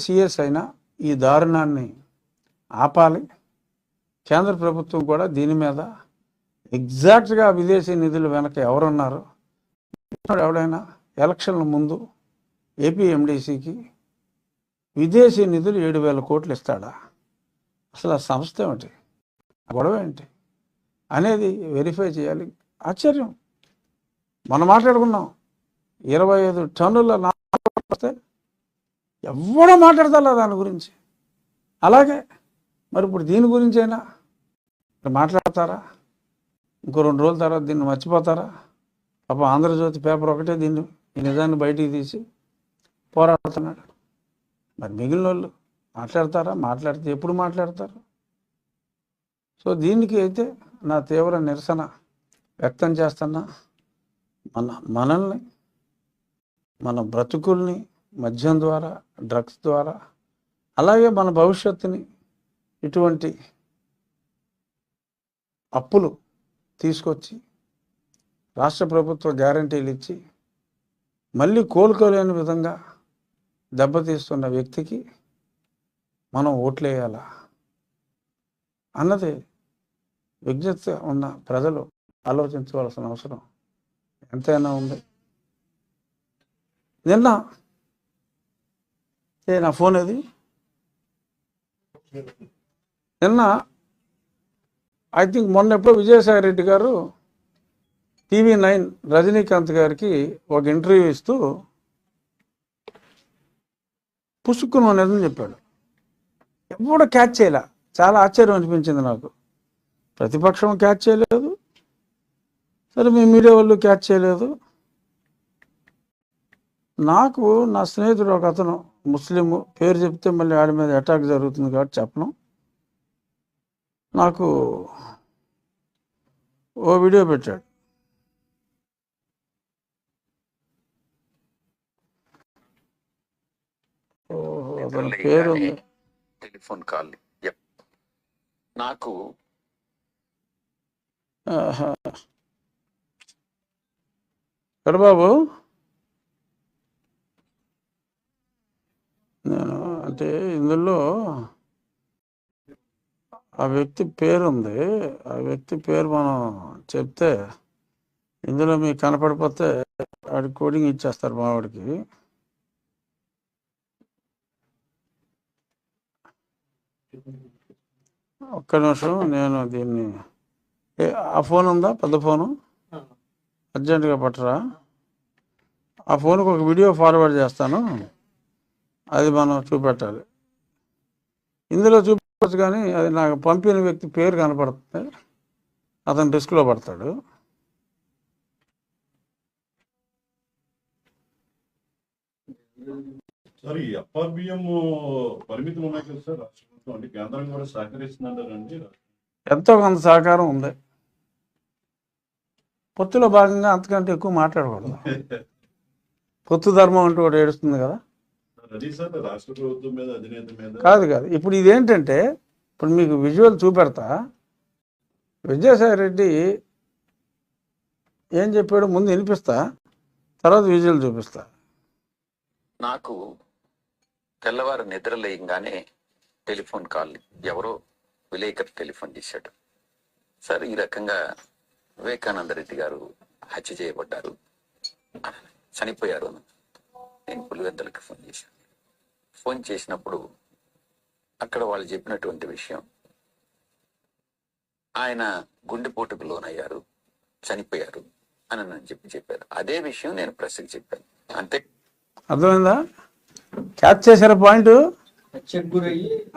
CS అయినా ఈ దారుణాన్ని ఆపాలి. కేంద్ర ప్రభుత్వం కూడా దీని మీద ఎగ్జాక్ట్గా విదేశీ నిధులు వెనక ఎవరున్నారు, ఎవడైనా ఎలక్షన్ల ముందు ఏపీ ఎండీసీకి విదేశీ నిధులు 7,000 కోట్లు ఇస్తాడా, అసలు ఆ సంస్థ ఏమిటి, గొడవ ఏంటి అనేది వెరిఫై చేయాలి. ఆశ్చర్యం, మనం మాట్లాడుకున్నాం 25 టన్నుల వస్తే ఎవడో మాట్లాడతా దాని గురించి. అలాగే మరి ఇప్పుడు దీని గురించి అయినా మాట్లాడతారా? ఇంకో 2 రోజుల తర్వాత దీన్ని మర్చిపోతారా? పాపం ఆంధ్రజ్యోతి పేపర్ ఒకటే దీన్ని ఈ నిజాన్ని బయటికి తీసి పోరాడుతున్నాడు. మరి మిగిలిన వాళ్ళు మాట్లాడతారా? మాట్లాడితే ఎప్పుడు మాట్లాడతారు? సో దీనికి అయితే నా తీవ్ర నిరసన వ్యక్తం చేస్తున్నా. మనల్ని మన బ్రతుకుల్ని మద్యం ద్వారా, డ్రగ్స్ ద్వారా, అలాగే మన భవిష్యత్తుని ఇటువంటి అప్పులు తీసుకొచ్చి రాష్ట్ర ప్రభుత్వ గ్యారంటీలు ఇచ్చి మళ్ళీ కోలుకోలేని విధంగా దెబ్బతీస్తున్న వ్యక్తికి మనం ఓట్లేయాలా అన్నది విజ్ఞత ఉన్న ప్రజలు ఆలోచించవలసిన అవసరం ఎంతైనా ఉంది. నిన్న నా ఫోన్ అది నిన్న ఐ థింక్ మొన్న ఎప్పుడో విజయసాయి రెడ్డి గారు TV9 రజనీకాంత్ గారికి ఒక ఇంటర్వ్యూ ఇస్తూ పుసుక్కుని అనేదని చెప్పాడు. ఎప్పుడూ క్యాచ్ చేయలే. చాలా ఆశ్చర్యం అనిపించింది నాకు. ప్రతిపక్షం క్యాచ్ చేయలేదు, సరే మీ మీడియా వాళ్ళు క్యాచ్ చేయలేదు. నాకు నా స్నేహితుడు ఒక అతను ముస్లిం, పేరు చెప్తే మళ్ళీ ఆడి మీద అటాక్ జరుగుతుంది కాబట్టి చెప్పను, నాకు ఓ వీడియో పెట్టాడు. అతని పేరు టెలిఫోన్ కాల్ నాకు బాబు, నేను అంటే ఇందులో ఆ వ్యక్తి పేరు ఉంది. ఆ వ్యక్తి పేరు మనం చెప్తే ఇందులో మీకు కనపడిపోతే వాడి కోడింగ్ ఇచ్చేస్తారు మా వాడికి. ఒక్క నిమిషం, నేను దీన్ని ఆ ఫోన్ ఉందా, పెద్ద ఫోను, అర్జెంటుగా పట్టరా. ఆ ఫోన్కి ఒక వీడియో ఫార్వర్డ్ చేస్తాను, అది మనం చూపెట్టాలి. ఇందులో చూపించవచ్చు కానీ అది నాకు పంపిన వ్యక్తి పేరు కనపడుతుంది, అతను రిస్క్లో పడతాడు. సార్, ఈ FRBM పరిమితులు ఉన్నాయి కదా సార్, రాష్ట్ర ప్రభుత్వం అంటే కేంద్రం కూడా సహకరిస్తుందంటారండి? ఎంతో కొంత సహకారం ఉంది. పొత్తులో భాగంగా అంతకంటే ఎక్కువ మాట్లాడకూడదు. పొత్తు ధర్మం అంటూ ఒకటి ఏడుస్తుంది కదా, అది సార్ రాష్ట్ర ప్రభుత్వం మీద, అధినేత మీద కాదు. ఇప్పుడు ఇదేంటంటే, ఇప్పుడు మీకు విజువల్ చూపెడతా. విజయసాయి రెడ్డి ఏం చెప్పాడు ముందు వినిపిస్తా, తర్వాత విజువల్ చూపిస్తా. నాకు తెల్లవారు నిద్ర లేయంగానే టెలిఫోన్ కాల్, ఎవరో విలేకరు టెలిఫోన్ చేశాడు. సార్, ఈ రకంగా వివేకానంద రెడ్డి గారు హత్య చేయబడ్డారు, చనిపోయారు. నేను పులివెందులకు ఫోన్ చేశాను. ఫోన్ చేసినప్పుడు అక్కడ వాళ్ళు చెప్పినటువంటి విషయం, ఆయన గుండెపోటుకు లోనయ్యారు, చనిపోయారు అని నన్ను చెప్పారు. అదే విషయం నేను ప్రెస్కి చెప్పాను. అంతే. అర్థమైందా? క్యాచ్ చేశారు పాయింట్.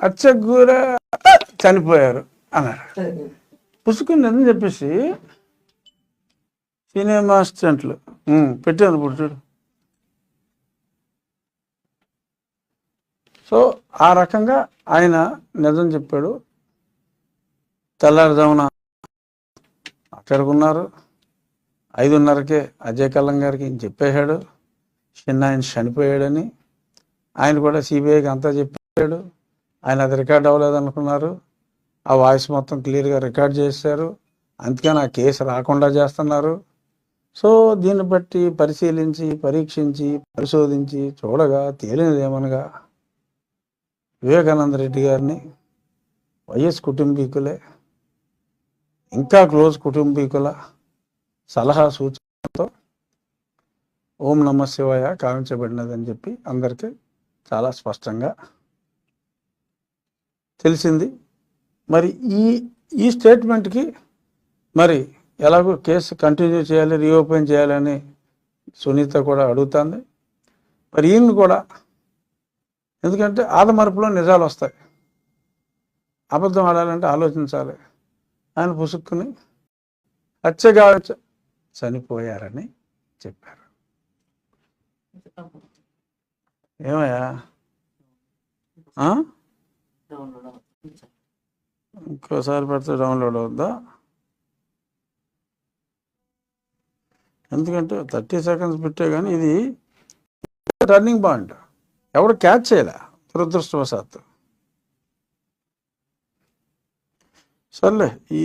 హత్యకు గుర చనిపోయారు అన్నారు. పుసుకుని నిజం చెప్పేసి సినిమా స్టంట్లు పెట్టాను ఇప్పుడు చూడు. సో ఆ రకంగా ఆయన నిజం చెప్పాడు. తెల్లారుజామున మాట్లాడుకున్నారు. 5:30కే అజయ్ కల్లం గారికి చెప్పేశాడు చిన్న ఆయన చనిపోయాడని. ఆయన కూడా సిబిఐకి అంతా చెప్పాడు. ఆయన అది రికార్డ్ అవ్వలేదు అనుకున్నారు. ఆ వాయిస్ మొత్తం క్లియర్గా రికార్డ్ చేశారు. అందుకని ఆ కేసు రాకుండా చేస్తున్నారు. సో దీన్ని బట్టి పరిశీలించి, పరీక్షించి, పరిశోధించి చూడగా తేలినదేమనగా వివేకానంద రెడ్డి గారిని వైఎస్ కుటుంబీకులే, ఇంకా క్లోజ్ కుటుంబీకుల సలహా సూచనతో ఓం నమ శివాయ కావించబడినదని చెప్పి అందరికీ చాలా స్పష్టంగా తెలిసింది. మరి ఈ స్టేట్మెంట్కి మరి ఎలాగో కేసు కంటిన్యూ చేయాలి, రీఓపెన్ చేయాలని సునీత కూడా అడుగుతుంది. మరి ఈయన కూడా, ఎందుకంటే ఆదమరుపులో నిజాలు వస్తాయి, అబద్ధం ఆడాలంటే ఆలోచించాలి. ఆయన పుసుక్కుని హత్యగా చనిపోయారని చెప్పారు. ఏమయ్యా ఇంకోసారి పెడితే డౌన్లోడ్ అవుద్దా? ఎందుకంటే 30 సెకండ్స్ పెట్టే కానీ ఇది టర్నింగ్ పాయింట్, ఎవడు క్యాచ్ చేయలే దురదృష్టవశాత్తు. సర్లే ఈ